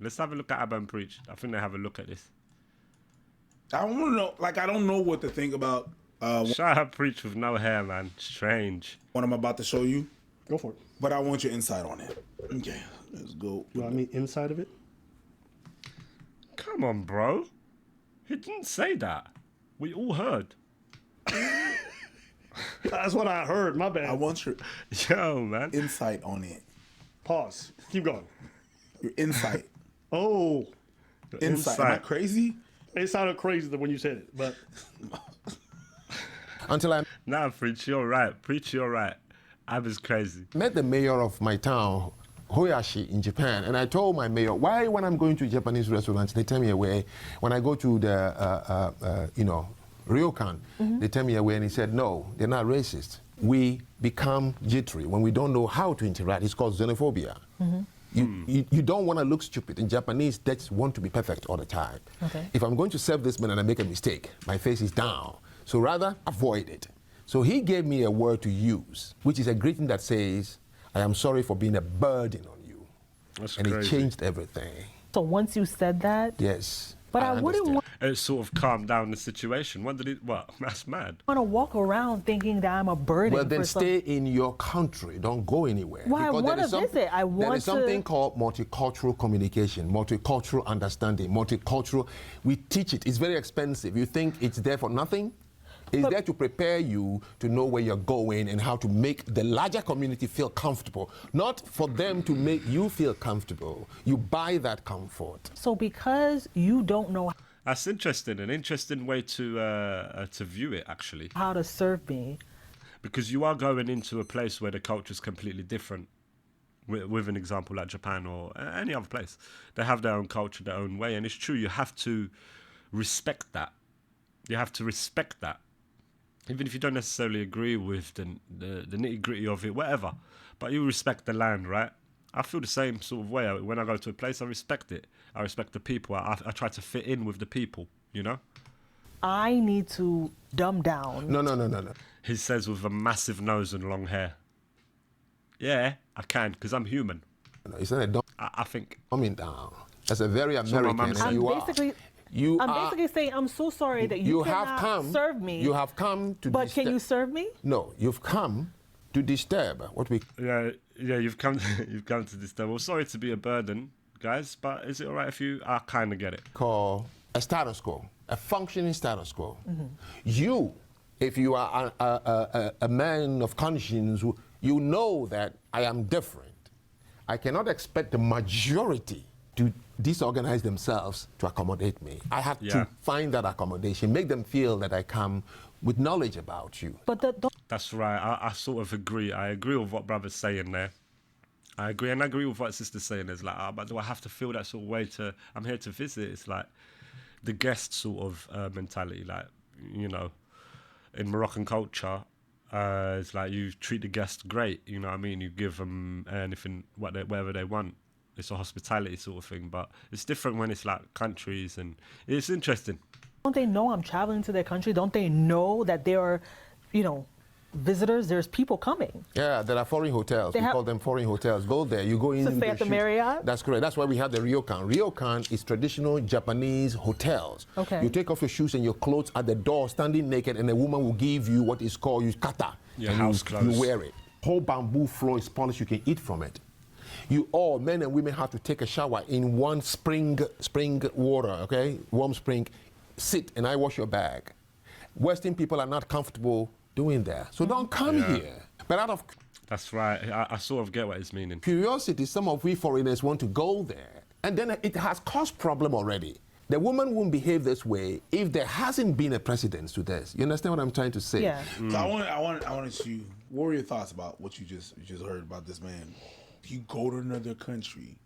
Let's have a look at Abba and Preach. I think they have a look at this. I want to know. Like, I don't know what to think about Shout out Preach with no hair, man. Strange. what I'm about to show you, Go for it. but I want your insight on it. Okay, let's go. You want me inside of it? Come on, bro. He didn't say that. We all heard. That's what I heard. My bad. I want your Yo, man. insight on it. Pause. Keep going. Your insight. Oh, Insight. Am I Insight. crazy? it sounded crazy when you said it, but Until I Nah, Preach, you're right. Preach, you're right. Abba's crazy. met the mayor of my town, Hoyashi, in Japan, and I told my mayor, why when I'm going to Japanese restaurants, they tell me away. When I go to the, ryokan, they tell me away, and he said, no, they're not racist. We become jittery when we don't know how to interact. It's called xenophobia. You don't want to look stupid. In Japanese, they just want to be perfect all the time. Okay. If I'm going to serve this man and I make a mistake, my face is down. So rather, avoid it. So he gave me a word to use, which is a greeting that says, I am sorry for being a burden on you. That's And crazy. it changed everything. So once you said that, Yes. but I wouldn't understand. It sort of calmed down the situation. What did it? What? That's mad. want to walk around thinking that I'm a burden. Well, then for some- stay in your country. Don't go anywhere. Well, I Because there wanna is some- visit. I There want is something to- called multicultural communication, multicultural understanding, multicultural. We teach it. It's very expensive. You think it's there for nothing? It's there to prepare you to know where you're going and how to make the larger community feel comfortable. Not for them to make you feel comfortable. You buy that comfort. So because you don't know That's interesting. An interesting way to view it, actually, how to serve me, because you are going into a place where the culture is completely different. With an example like Japan or any other place, they have their own culture, their own way, and it's true. You have to respect that. You have to respect that. Even if you don't necessarily agree with the nitty gritty of it, whatever, but you respect the land, right? I feel the same sort of way. When I go to a place, I respect it. I respect the people. I try to fit in with the people, you know? I need to dumb down. No. He says with a massive nose and long hair. Yeah, I can, because I'm human. No, it's not a I think. dumbing down. That's a very what my American. mum and said. I'm you are. basically, You I'm are. basically saying I'm so sorry that you have cannot come. serve me. You have come to. but can you serve me? No, you've come to disturb what we Yeah, you've come to this level. Sorry to be a burden, guys, but is it all right if you... I kind of get it. call a status quo, a functioning status quo. You, if you are a man of conscience, you know that I am different. I cannot expect the majority to disorganize themselves to accommodate me. I have Yeah. to find that accommodation, make them feel that I come with knowledge about you. But the That's right. I sort of agree. I agree with what brother's saying there. I agree, and I agree with what sister's saying. It's like, but do I have to feel that sort of way to... I'm here to visit. It's like the guest sort of mentality. Like, you know, in Moroccan culture, it's like you treat the guest great. You know what I mean? You give them anything, whatever they want. It's a hospitality sort of thing. But it's different when it's like countries, and it's interesting. don't they know I'm traveling to their country? Don't they know that there are, visitors? There's people coming. Yeah, there are foreign hotels. They We have- call them foreign hotels. Go there. You go in. To stay you at the shoot. Marriott? That's correct. That's why we have the ryokan. Ryokan is traditional Japanese hotels. Okay. You take off your shoes and your clothes at the door, standing naked, and a woman will give you what is called yukata. Your and house you, clothes. You wear it. Whole bamboo floor is polished. You can eat from it. You all, men and women, have to take a shower in one spring water. Okay, warm spring. Sit and I wash your bag. Western people are not comfortable doing that, so don't come Yeah. here. But out of That's right. I sort of get what he's meaning. curiosity, some of we foreigners want to go there, and then it has caused problem already. The woman won't behave this way if there hasn't been a precedence to this. You understand what I'm trying to say? Yeah. So I wanted you. What were your thoughts about what you just heard about this man? If you go to another country,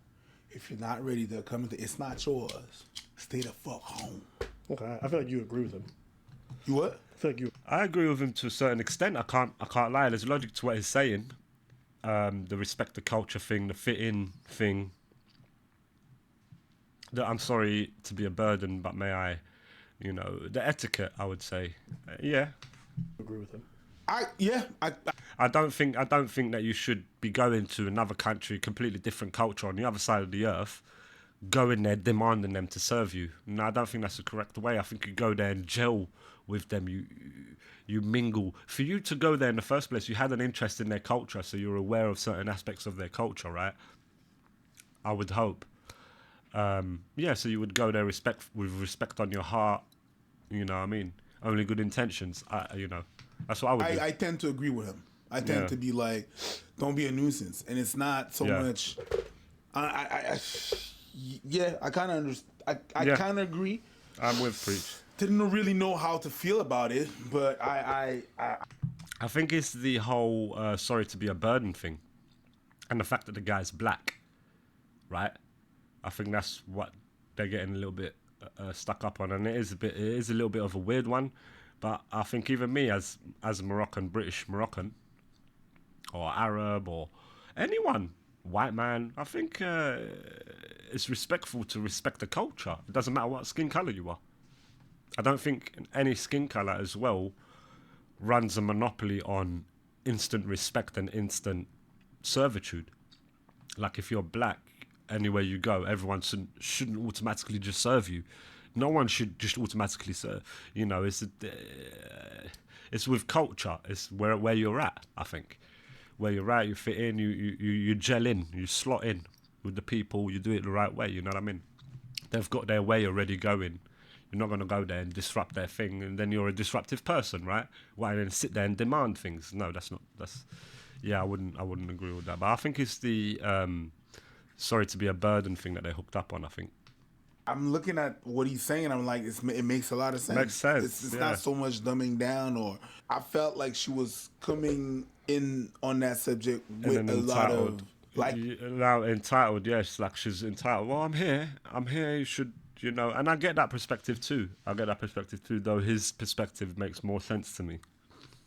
if you're not ready to come into, it's not yours. Stay the fuck home. okay, I feel like you agree with him. You what? I feel like you. I agree with him to a certain extent. I can't lie. There's logic to what he's saying. The respect the culture thing, the fit in thing. I'm sorry to be a burden, but may I, the etiquette, I would say. Yeah. Agree with him. I don't think that you should be going to another country, completely different culture on the other side of the earth, go in there demanding them to serve you. No, I don't think that's the correct way. I think you go there and gel with them. You mingle. For you to go there in the first place, you had an interest in their culture, so you're aware of certain aspects of their culture, right? I would hope. Yeah, so you would go there with respect on your heart. You know what I mean? Only good intentions. You know, that's what I would do. I tend to agree with him. I tend Yeah. to be like, don't be a nuisance, and it's not so Yeah. much. Yeah, I kind of understand. I Yeah. kind of agree. I'm with Preach. Didn't really know how to feel about it, but I think it's the whole sorry to be a burden thing, and the fact that the guy's black, right? I think that's what they're getting a little bit stuck up on, and it is a little bit of a weird one. But I think even me, as Moroccan, British Moroccan, or Arab, or anyone, white man, I think it's respectful to respect the culture. It doesn't matter what skin color you are. I don't think any skin color as well runs a monopoly on instant respect and instant servitude. Like if you're black, anywhere you go, everyone shouldn't automatically just serve you. No one should just automatically serve. You know, it's with culture. It's where you're at. I think where you're at, you fit in, you gel in, you slot in with the people. You do it the right way. You know what I mean? They've got their way already going. You're not going to go there and disrupt their thing, and then you're a disruptive person, right? Why then sit there and demand things? No, yeah, I wouldn't agree with that. But I think it's the sorry to be a burden thing that they're hooked up on. I think. I'm looking at what he's saying. I'm like, it makes a lot of sense. Makes sense, It's yeah. not so much dumbing down, or I felt like she was coming in on that subject with And a then lot of entitled. like. Now entitled, yes, like she's entitled. Well, I'm here. You should, you know. And I get that perspective too. Though his perspective makes more sense to me.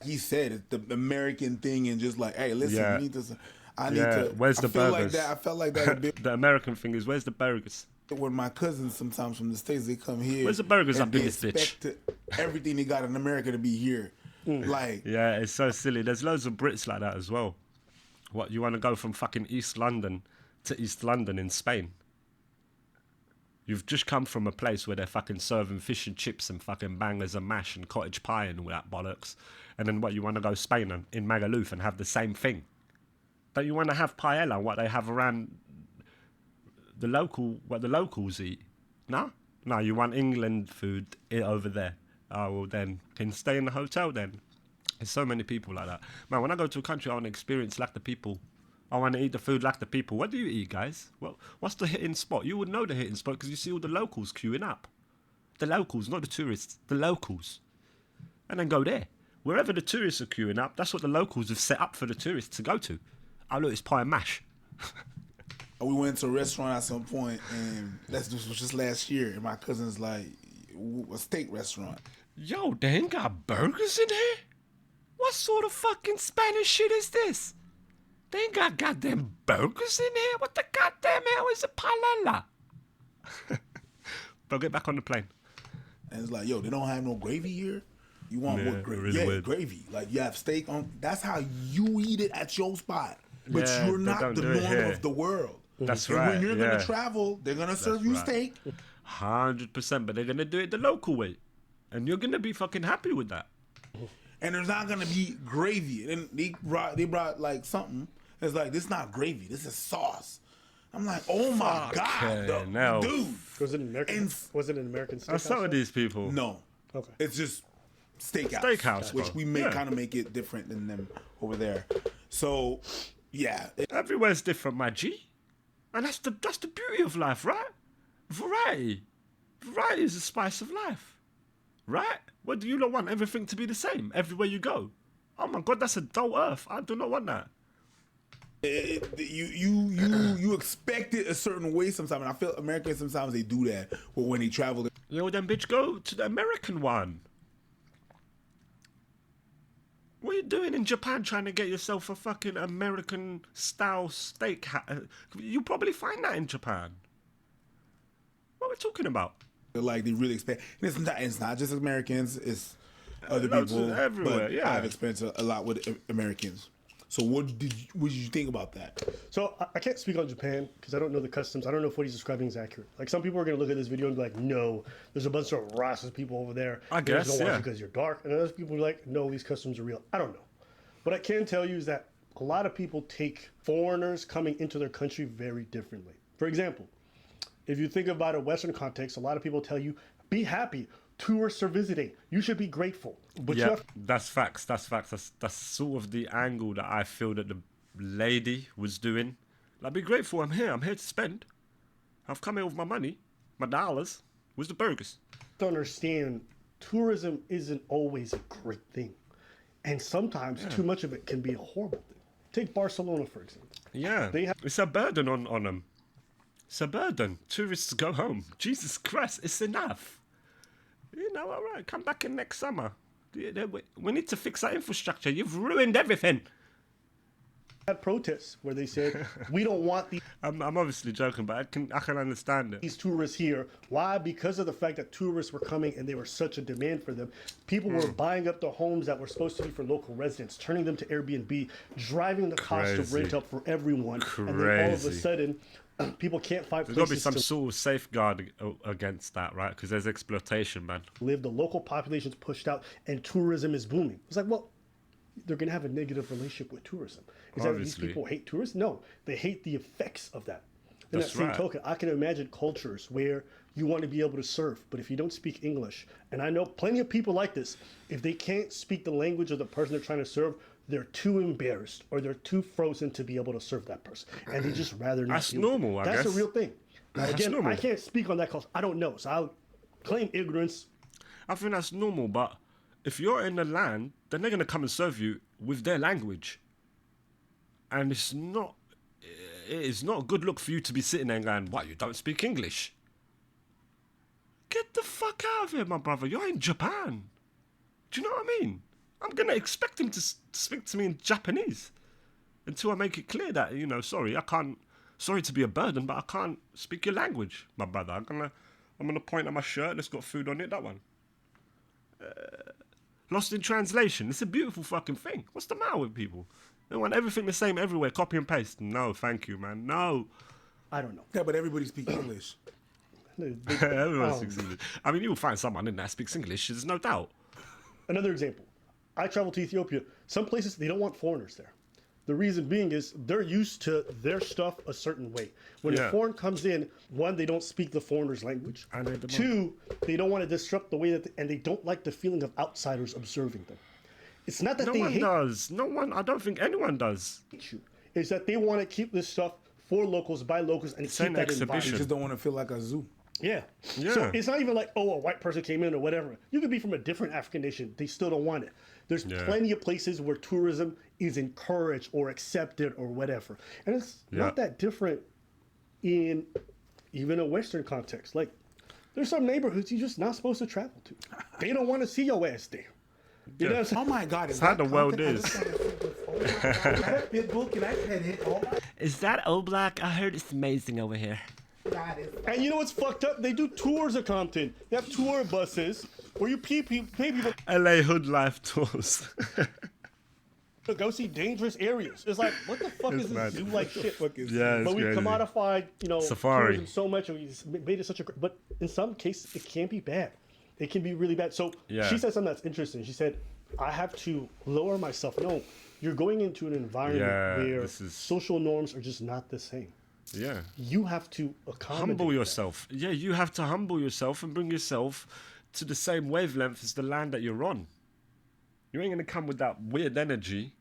He said it's the American thing, and just like, hey, listen, Yeah. you need to. I need Yeah, to. where's I the feel like burgers? that. I felt like that a bit The American thing is, where's the burgers? when my cousins sometimes from the States, they come here. Where's the burgers and up in they this bitch? expect everything they got in America to be here. Like, Yeah, it's so silly. There's loads of Brits like that as well. What, you want to go from fucking East London to East London in Spain? You've just come from a place where they're fucking serving fish and chips and fucking bangers and mash and cottage pie and all that bollocks. And then what, you want to go Spain and in Magaluf and have the same thing? Don't you want to have paella, what they have around what the locals eat? No? No, you want England food over there. Oh, well then, can stay in the hotel then. There's so many people like that. Man, when I go to a country, I want to experience like the people. I want to eat the food like the people. What do you eat, guys? Well, what's the hitting spot? You would know the hitting spot because you see all the locals queuing up. The locals, not the tourists. The locals. And then go there. Wherever the tourists are queuing up, that's what the locals have set up for the tourists to go to. Oh, look, it's pie and mash. we went to a restaurant at some point, and this was just last year, and my cousin's like, a steak restaurant. Yo, they ain't got burgers in here? What sort of fucking Spanish shit is this? They ain't got goddamn burgers in here? What the goddamn hell is a paella? Bro, get back on the plane. And it's like, yo, they don't have no gravy here? You want Yeah, what gravy? really Yeah, weird. gravy. Like, you have steak on. That's how you eat it at your spot. But Yeah, you're they not don't the do it norm here. of the world. That's and right, when you're yeah. going to travel, they're going to serve you right. steak. 100%, but they're gonna do it the local way. And you're gonna be fucking happy with that. And there's not going to be gravy. And they brought like something. It's like, this is not gravy. This is sauce. I'm like, oh my Fucking God. hell. Dude. Was it an American? And- Was it an American That's steakhouse? some of these people. No. Okay. It's just steakhouse. Steakhouse, Which bro. we may Yeah. kind of make it different than them over there. So, yeah. Everywhere's different, my G. And that's the beauty of life, right? Variety. Variety is the spice of life. Right? What do you not want everything to be the same everywhere you go? Oh my God, that's a dull earth. I do not want that. You expect it a certain way sometimes. And I feel Americans sometimes they do that. But when they travel, Yo, then bitch, go to the American one. What are you doing in Japan trying to get yourself a fucking American style steak? You probably find that in Japan. What are we talking about? they're like they really expect. And it's not just Americans. It's other Loads of people everywhere, But yeah. I've experienced a lot with Americans. So what did you think about that? So I can't speak on Japan because I don't know the customs. I don't know if what he's describing is accurate. Like some people are going to look at this video and be like, no, there's a bunch of racist people over there. I They're just guess, gonna watch yeah. you because you're dark. And other people are like, no, these customs are real. I don't know. What I can tell you is that a lot of people take foreigners coming into their country very differently. For example, if you think about a Western context, a lot of people tell you, be happy. Tourists are visiting. You should be grateful. But you Yeah, have that's facts. That's sort of the angle that I feel that the lady was doing. Like, be grateful. I'm here. I'm here to spend. I've come here with my money, my dollars. Where's the burgers? to understand tourism isn't always a great thing. And sometimes too much of it can be a horrible thing. Take Barcelona, for example. Yeah, They have- it's a burden on them. It's a burden. Tourists go home. Jesus Christ, it's enough. You know, all right, come back in next summer. We need to fix that infrastructure. You've ruined everything. Had protests where they said, we don't want I'm obviously joking, but I can understand it. these tourists here. Why? Because of the fact that tourists were coming and there was such a demand for them. People were buying up the homes that were supposed to be for local residents, turning them to Airbnb, driving the cost of Crazy. rent up for everyone. And then all of a Crazy. sudden, people can't find There's got to be places some to sort of safeguard against that, right? Because there's exploitation, man. live. The local population's pushed out and tourism is booming. It's like, well, they're going to have a negative relationship with tourism. Is that these Obviously. people hate tourists? No, they hate the effects of that. In That's that same right. token, I can imagine cultures where you want to be able to surf, but if you don't speak English, and I know plenty of people like this, if they can't speak the language of the person they're trying to serve, they're too embarrassed or they're too frozen to be able to serve that person, and they just rather not. That's deal with it. normal, I That's guess. a real thing. Now, That's again, normal. I can't speak on that culture. I don't know, so I'll claim ignorance. I think that's normal, but if you're in the land, then they're going to come and serve you with their language. And it is not a good look for you to be sitting there and going, what, you don't speak English? Get the fuck out of here, my brother. You're in Japan. Do you know what I mean? I'm going to expect him to speak to me in Japanese until I make it clear that, sorry, I can't, sorry to be a burden, but I can't speak your language, my brother. I'm gonna point at my shirt that's got food on it, that one. Lost in translation. It's a beautiful fucking thing. What's the matter with people? They want everything the same everywhere. Copy and paste. No, thank you, man. No. I don't know. Yeah, but everybody speaks English. Everyone speaks English. I mean, you will find someone in there that speaks English. There's no doubt. Another example. I traveled to Ethiopia. Some places, they don't want foreigners there. The reason being is they're used to their stuff a certain way. When Yeah. a foreign comes in, one, they don't speak the foreigner's language. And they demand- Two, they don't want to disrupt the way that, and they don't like the feeling of outsiders observing them. It's not that No they one hate does. No one. I don't think anyone does. you. It's that they want to keep this stuff for locals, by locals, and It's an keep that exhibition. They environment. just don't want to feel like a zoo. Yeah. Yeah. So it's not even like, oh, a white person came in or whatever. You could be from a different African nation. They still don't want it. There's Yeah. plenty of places where tourism is encouraged or accepted or whatever. And it's Yeah. not that different in even a Western context. Like, there's some neighborhoods you're just not supposed to travel to. They don't want to see your ass there. You know what I'm saying? Oh my God! Is how that the world content? I is. just wanna see this. Oh my God, is that Pitbull? Can I pet it? Oh my Is that Oblak? I heard it's amazing over here. God! It's And you know what's fucked up? They do tours of Compton. They have tour buses where you pay people LA Hood Life tours. to go see dangerous areas. It's like, what the fuck It's is mad. this zoo-like shit? fuck is Yeah, But it's we've crazy. commodified, Safari. tourism so much, and we made it such a. But in some cases, it can be bad. It can be really bad. So Yeah. she said something that's interesting. She said, "I have to lower myself." No, you're going into an environment Yeah, where this is- social norms are just not the same. Yeah. You have to accommodate. Humble that. yourself. Yeah, you have to humble yourself and bring yourself to the same wavelength as the land that you're on. You ain't gonna come with that weird energy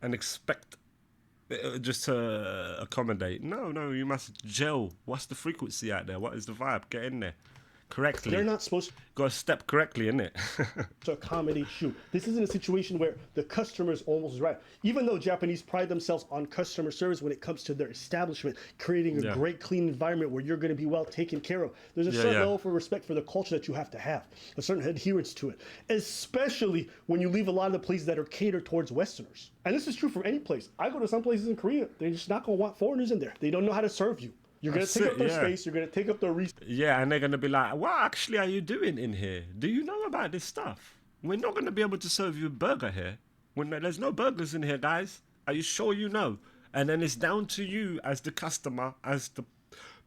and expect just to accommodate. No, you must gel. What's the frequency out there? What is the vibe? Get in there correctly. They're not supposed Got to step correctly, innit? to accommodate you. This isn't a situation where the customer is almost right. Even though Japanese pride themselves on customer service when it comes to their establishment, creating a Yeah. great, clean environment where you're going to be well taken care of. There's a certain yeah. level of respect for the culture that you have to have, a certain adherence to it, especially when you leave a lot of the places that are catered towards Westerners. And this is true for any place. I go to some places in Korea, they're just not going to want foreigners in there. They don't know how to serve you. You're going to That's take it, up their yeah. space. You're going to take up their resources. Yeah, and they're going to be like, what actually are you doing in here? Do you know about this stuff? We're not going to be able to serve you a burger here. When there's no burgers in here, guys. Are you sure you know? And then it's down to you as the customer, as the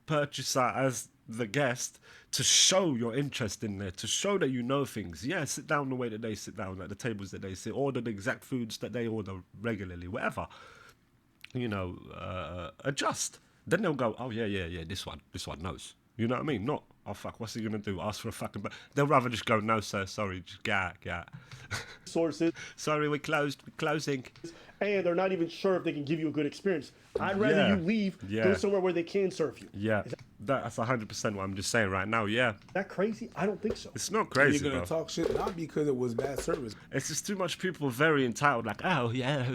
purchaser, as the guest, to show your interest in there, to show that you know things. Yeah, sit down the way that they sit down, at the tables that they sit, order the exact foods that they order regularly, whatever. Adjust. Then they'll go, oh yeah, this one knows. You know what I mean? Not, oh fuck, what's he gonna do? Ask for a fucking. But they'll rather just go, no sir, sorry, just get out. Sources, Sorry, we're closing. and they're not even sure if they can give you a good experience. I'd rather you leave, go somewhere where they can serve you. Yeah, that's 100% what I'm just saying right now. Yeah, Is that crazy? I don't think so. it's not crazy, You're gonna bro. talk shit not because it was bad service. It's just too much people very entitled, like, oh yeah,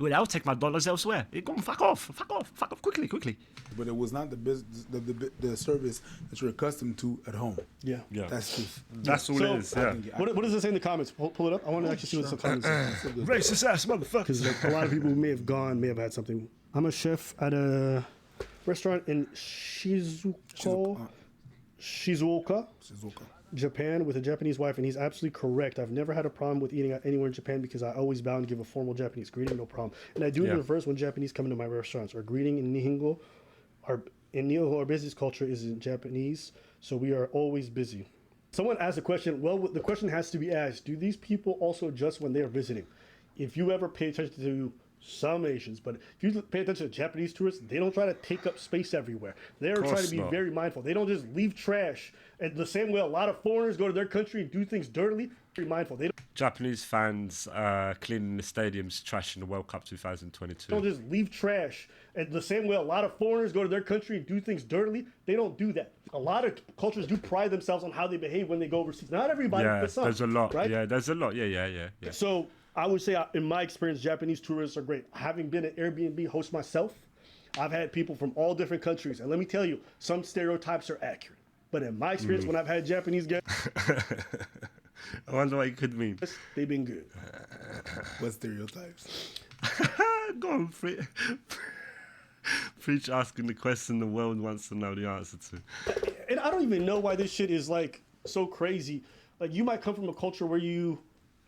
well I'll take my dollars elsewhere. Go and fuck off quickly. But it was not the business, the service that you're accustomed to at home. Yeah. Yeah, That's just that's all it is. Yeah, What does it say in the comments? Pull it up. I want to actually see what the comments say. racist ass motherfuckers. Because like, a lot of people who may have had something. I'm a chef at a restaurant in Shizuoka, Shizuoka. Japan, with a Japanese wife, and he's absolutely correct. I've never had a problem with eating anywhere in Japan because I always bow and give a formal Japanese greeting, no problem. And I do it in reverse when Japanese come into my restaurants. Our greeting in Nihongo, our business culture is in Japanese, so we are always busy. Someone asked a question. Well, the question has to be asked: do these people also adjust when they are visiting? If you ever pay attention to some Asians, but if you pay attention to Japanese tourists, they don't try to take up space everywhere. They're trying to be very mindful. They don't just leave trash. And the same way a lot of foreigners go to their country and do things dirtily, very mindful. They Japanese fans cleaning the stadiums, trashing the World Cup 2022. don't just leave trash. And the same way a lot of foreigners go to their country and do things dirtily, they don't do that. A lot of cultures do pride themselves on how they behave when they go overseas. Not everybody, Yeah, but some. there's a lot. Right? Yeah, there's a lot. Yeah. So I would say, in my experience, Japanese tourists are great. Having been an Airbnb host myself, I've had people from all different countries. And let me tell you, some stereotypes are accurate. But in my experience, when I've had Japanese guests, I wonder what it could mean. they've been good. What stereotypes? Go on, Preach asking the question the world wants to know the answer to. And I don't even know why this shit is like so crazy. Like, you might come from a culture where you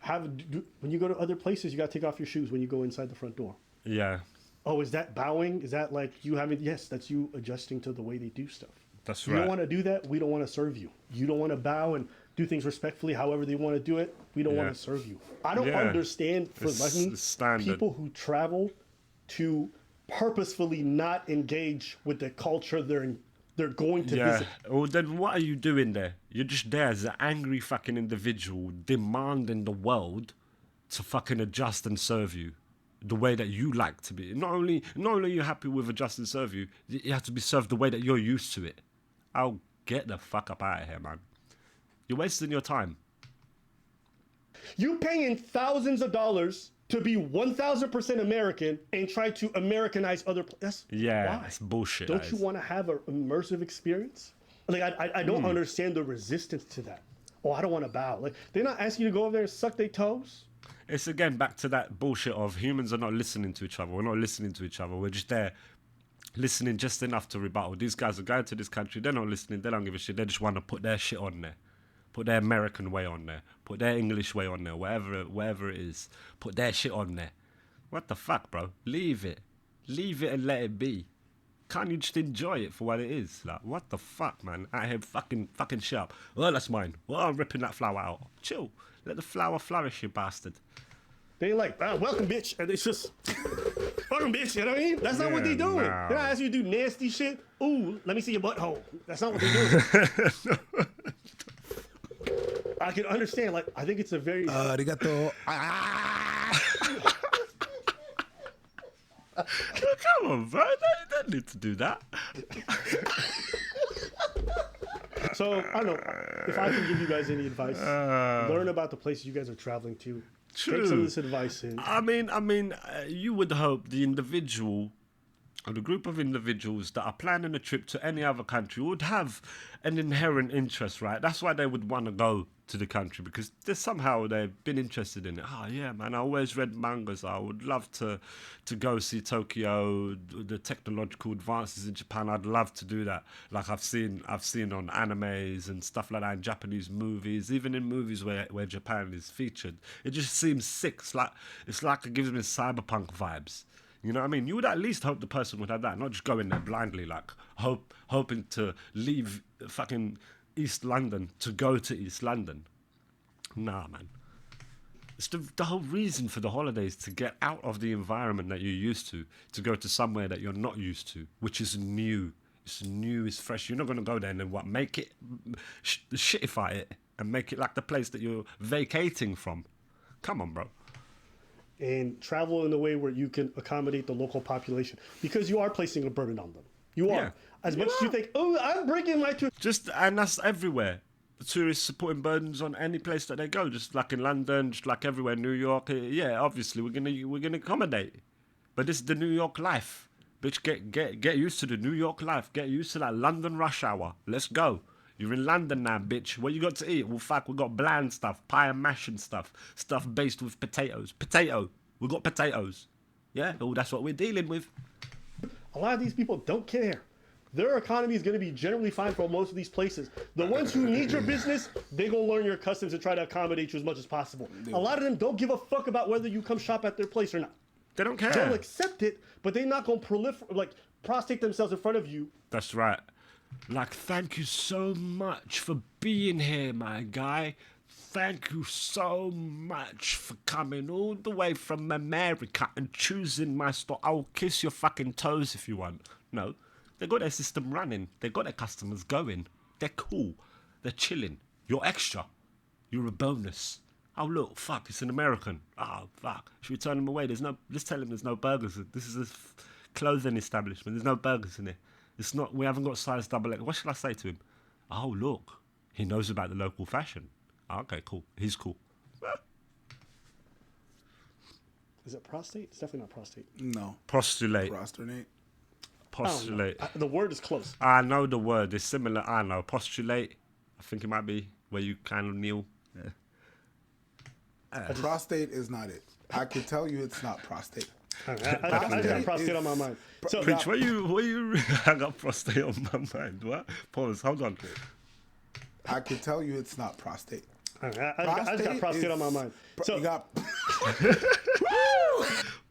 when you go to other places, you got to take off your shoes when you go inside the front door. Yeah, Oh, is that bowing? Is that like you having? Yes, that's you adjusting to the way they do stuff. that's You right. don't want to do that. We don't want to serve you. You don't want to bow and do things respectfully, however they want to do it. We don't want Yeah. to serve you. I don't Yeah. understand for It's me standard. people who travel to purposefully not engage with the culture they're going to Yeah. visit. Well, then what are you doing there? You're just there as an angry fucking individual demanding the world to fucking adjust and serve you the way that you like to be. Not only are you happy with adjust and serve you, you have to be served the way that you're used to it. I'll get the fuck up out of here, man. You're wasting your time. You paying thousands of dollars to be 1,000% American and try to Americanize other places. Yeah, Why? it's bullshit. Don't that you is. want to have an immersive experience? Like, I don't understand the resistance to that. Oh, I don't want to bow. Like, they're not asking you to go over there and suck their toes. It's again back to that bullshit of humans are not listening to each other. We're not listening to each other. We're just there listening just enough to rebuttal. These guys are going to this country. They're not listening. They don't give a shit. They just want to put their shit on there. Put their American way on there. Put their English way on there. Whatever it is. Put their shit on there. What the fuck, bro? Leave it. Leave it and let it be. Can't you just enjoy it for what it is? Like, what the fuck, man? Out here fucking shit up. Well, that's mine. Well, I'm ripping that flower out. Chill. Let the flower flourish, you bastard. They ain't like, welcome, bitch. And it's just, welcome, bitch. You know what I mean? That's not what they Yeah, doing. nah. They're not asking you to do nasty shit. Ooh, let me see your butthole. That's not what they doing. I can understand. Like, I think it's a very... Arigato. Come on, bro. They don't need to do that. So, I don't know. If I can give you guys any advice, learn about the places you guys are traveling to. Take some of this advice in. I mean, you would hope the individual or the group of individuals that are planning a trip to any other country would have an inherent interest, right? That's why they would want to go to the country because somehow they've been interested in it. Oh yeah, man, I always read mangas. I would love to go see Tokyo, the technological advances in Japan. I'd love to do that. Like I've seen on animes and stuff like that, in Japanese movies, even in movies where Japan is featured. It just seems sick. It's like it gives me cyberpunk vibes. You know what I mean? You would at least hope the person would have that, not just go in there blindly, like hoping to leave fucking East London to go to East London. Nah, man. It's the whole reason for the holidays, to get out of the environment that you're used to go to somewhere that you're not used to, which is new. It's new, it's fresh. You're not going to go there and then make it, shitify it and make it like the place that you're vacating from. Come on, bro. And travel in a way where you can accommodate the local population, because you are placing a burden on them. You are. Yeah. As much as you think, oh, I'm bringing my tourists. And that's everywhere. The tourists are putting burdens on any place that they go, just like in London, just like everywhere, New York. Yeah, obviously we're gonna accommodate, but this is the New York life, bitch. Get used to the New York life. Get used to that London rush hour. Let's go. You're in London now, bitch. What you got to eat? Well, fuck, we got bland stuff, pie and mash and stuff based with potatoes. We got potatoes. Yeah, well, that's what we're dealing with. A lot of these people don't care. Their economy is going to be generally fine for most of these places. The ones who need your business, they going to learn your customs and try to accommodate you as much as possible. A lot of them don't give a fuck about whether you come shop at their place or not. They don't care. They'll accept it, but they're not going to prostrate themselves in front of you. That's right. Like, thank you so much for being here, my guy. Thank you so much for coming all the way from America and choosing my store. I'll kiss your fucking toes if you want. No, they got their system running. They got their customers going. They're cool. They're chilling. You're extra. You're a bonus. Oh, look, fuck, it's an American. Oh, fuck. Should we turn them away? Let's tell them there's no burgers. This is a clothing establishment. There's no burgers in it. It's not, we haven't got size double X. What should I say to him? Oh, look, he knows about the local fashion. Okay, cool. He's cool. Is it prostate? It's definitely not prostate. No. Postulate. Prosternate. Postulate. The word is close. I know the word. It's similar. I know. Postulate. I think it might be where you kind of kneel. Yeah. Prostate is not it. I can tell you it's not prostate. I got prostate on my mind. So, Preach, where you I got prostate on my mind. What? Pause. Hold on. I can tell you it's not prostate. I just got prostate on my mind. So you got.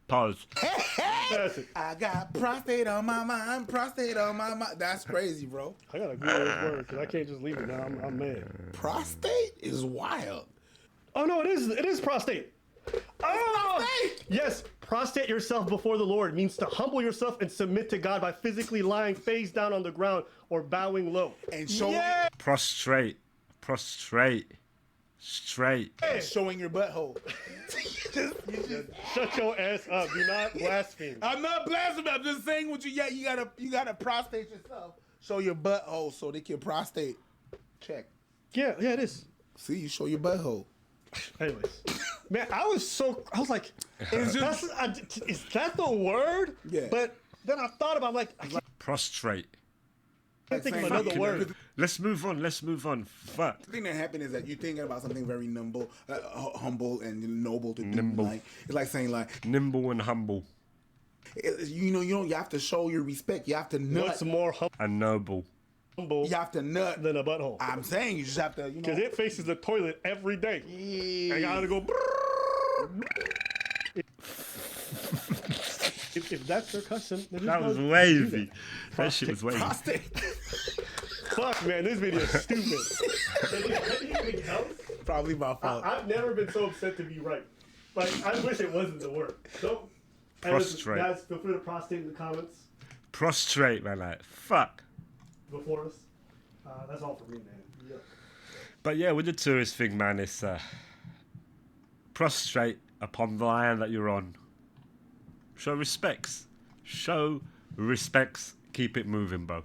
Pause. I got prostate on my mind. Prostate on my mind. That's crazy, bro. I gotta Google this word because I can't just leave it now. I'm mad. Prostate is wild. Oh no, it is prostate. Oh yes, prostrate yourself before the Lord means to humble yourself and submit to God by physically lying face down on the ground or bowing low. And showing, Prostrate. Straight. and showing your butthole. Shut your ass up. Do not blaspheme. I'm not blaspheming. I'm just saying what you. Yeah, you gotta prostrate yourself. Show your butthole so they can prostate. Check. Yeah, it is. See, you show your butthole. Anyways, man, I was like, is that the word? Yeah. But then I thought about, I can't Prostrate. think of another word. Let's move on. Fuck. The thing that happened is that you're thinking about something very humble and noble to do. Nimble. Like, it's like saying like, Nimble and humble. you have to show your respect. You have to nut. What's more And noble. humble You have to nut. than a butthole? I'm saying you just have to. Because it faces the toilet every day. I gotta go. If that's their custom, then just That go was do wavy. that. That shit was wavy. prostate. Fuck, man, this video is stupid. Anything else? Probably my fault. I've never been so upset to be right. Like, I wish it wasn't the word. So, Prostrate. guys, feel free to prostate in the comments Prostrate, man. Like, fuck. before us. That's all for me, man. Yeah. But yeah, with the tourist thing, man, it's prostrate upon the land that you're on. Show respects. Keep it moving, bro.